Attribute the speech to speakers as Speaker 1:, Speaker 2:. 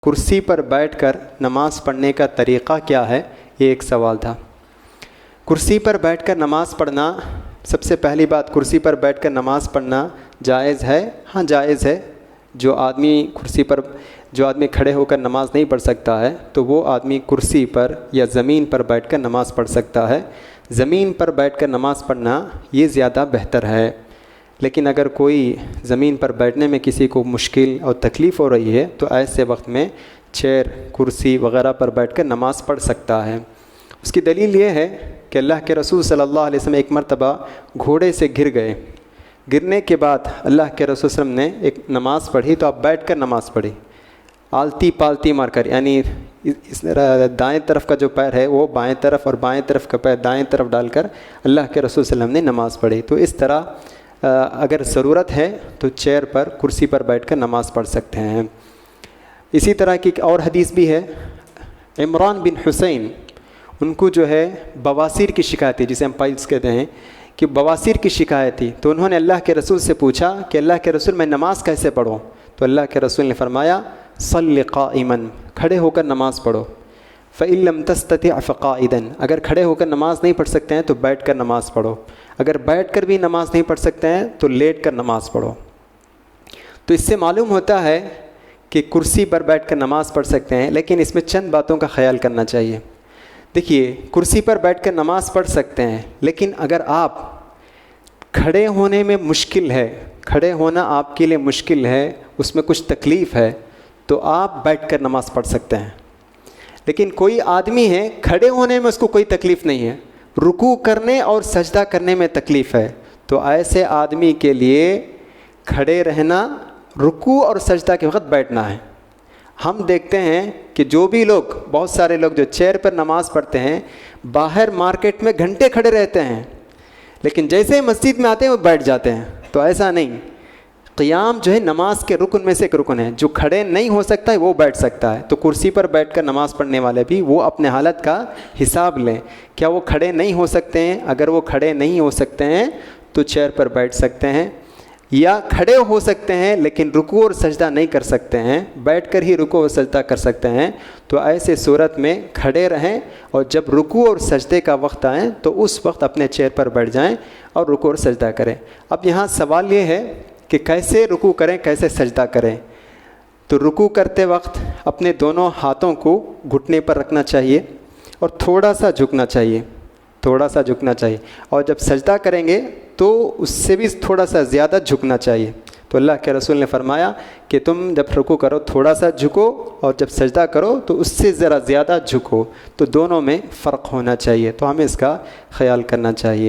Speaker 1: کرسی پر بیٹھ کر نماز پڑھنے کا طریقہ کیا ہے، یہ ایک سوال تھا۔ کرسی پر بیٹھ کر نماز پڑھنا، سب سے پہلی بات، کرسی پر بیٹھ کر نماز پڑھنا جائز ہے؟ ہاں جائز ہے۔ جو آدمی کھڑے ہو کر نماز نہیں پڑھ سکتا ہے تو وہ آدمی کرسی پر یا زمین پر بیٹھ کر نماز پڑھ سکتا ہے۔ زمین پر بیٹھ کر نماز پڑھنا یہ زیادہ بہتر ہے۔ لیکن اگر کوئی زمین پر بیٹھنے میں کسی کو مشکل اور تکلیف ہو رہی ہے تو ایسے وقت میں چیئر، کرسی وغیرہ پر بیٹھ کر نماز پڑھ سکتا ہے۔ اس کی دلیل یہ ہے کہ اللہ کے رسول صلی اللہ علیہ وسلم ایک مرتبہ گھوڑے سے گر گئے۔ گرنے کے بعد اللہ کے رسول صلی اللہ علیہ وسلم نے ایک نماز پڑھی تو آپ بیٹھ کر نماز پڑھی، آلتی پالتی مار کر، یعنی اس دائیں طرف کا جو پیر ہے وہ بائیں طرف اور بائیں طرف کا پیر دائیں طرف ڈال کر اللہ کے رسول صلی اللہ علیہ وسلم نے نماز پڑھی۔ تو اس طرح اگر ضرورت ہے تو چیئر پر، کرسی پر بیٹھ کر نماز پڑھ سکتے ہیں۔ اسی طرح کی ایک اور حدیث بھی ہے، عمران بن حسین، ان کو جو ہے بواسیر کی شکایت تھی، جسے ہم پائلس کہتے ہیں، کہ بواسیر کی شکایت تھی۔ تو انہوں نے اللہ کے رسول سے پوچھا کہ اللہ کے رسول میں نماز کیسے پڑھوں؟ تو اللہ کے رسول نے فرمایا صلی قائما، کھڑے ہو کر نماز پڑھو، فإن لم تستطع فقاعدا، اگر کھڑے ہو کر نماز نہیں پڑھ سکتے ہیں تو بیٹھ کر نماز پڑھو، اگر بیٹھ کر بھی نماز نہیں پڑھ سکتے ہیں تو لیٹ کر نماز پڑھو۔ تو اس سے معلوم ہوتا ہے کہ کرسی پر بیٹھ کر نماز پڑھ سکتے ہیں، لیکن اس میں چند باتوں کا خیال کرنا چاہیے۔ دیکھیے، کرسی پر بیٹھ کر نماز پڑھ سکتے ہیں، لیکن اگر آپ کھڑے ہونے میں مشکل ہے، کھڑے ہونا آپ کے لیے مشکل ہے، اس میں کچھ تکلیف ہے، تو آپ بیٹھ کر نماز پڑھ سکتے ہیں۔ لیکن کوئی آدمی ہے کھڑے ہونے میں اس کو کوئی تکلیف نہیں ہے، رکوع کرنے اور سجدہ کرنے میں تکلیف ہے، تو ایسے آدمی کے لیے کھڑے رہنا، رکوع اور سجدہ کے وقت بیٹھنا ہے۔ ہم دیکھتے ہیں کہ جو بھی لوگ، بہت سارے لوگ جو چیئر پر نماز پڑھتے ہیں، باہر مارکیٹ میں گھنٹے کھڑے رہتے ہیں، لیکن جیسے ہی مسجد میں آتے ہیں وہ بیٹھ جاتے ہیں۔ تو ایسا نہیں، قیام جو ہے نماز کے رکن میں سے ایک رکن ہے، جو کھڑے نہیں ہو سکتا ہے وہ بیٹھ سکتا ہے۔ تو کرسی پر بیٹھ کر نماز پڑھنے والے بھی وہ اپنے حالت کا حساب لیں، کیا وہ کھڑے نہیں ہو سکتے ہیں؟ اگر وہ کھڑے نہیں ہو سکتے ہیں تو چیئر پر بیٹھ سکتے ہیں، یا کھڑے ہو سکتے ہیں لیکن رکوع اور سجدہ نہیں کر سکتے ہیں، بیٹھ کر ہی رکوع اور سجدہ کر سکتے ہیں، تو ایسے صورت میں کھڑے رہیں، اور جب رکوع اور سجدے کا وقت آئے تو اس وقت اپنے چیئر پر بیٹھ جائیں اور رکوع اور سجدہ کریں۔ اب یہاں سوال یہ ہے کہ کیسے رکوع کریں، کیسے سجدہ کریں؟ تو رکوع کرتے وقت اپنے دونوں ہاتھوں کو گھٹنے پر رکھنا چاہیے اور تھوڑا سا جھکنا چاہیے، تھوڑا سا جھکنا چاہیے، اور جب سجدہ کریں گے تو اس سے بھی تھوڑا سا زیادہ جھکنا چاہیے۔ تو اللہ کے رسول نے فرمایا کہ تم جب رکوع کرو تھوڑا سا جھکو، اور جب سجدہ کرو تو اس سے ذرا زیادہ جھکو، تو دونوں میں فرق ہونا چاہیے۔ تو ہمیں اس کا خیال کرنا چاہیے۔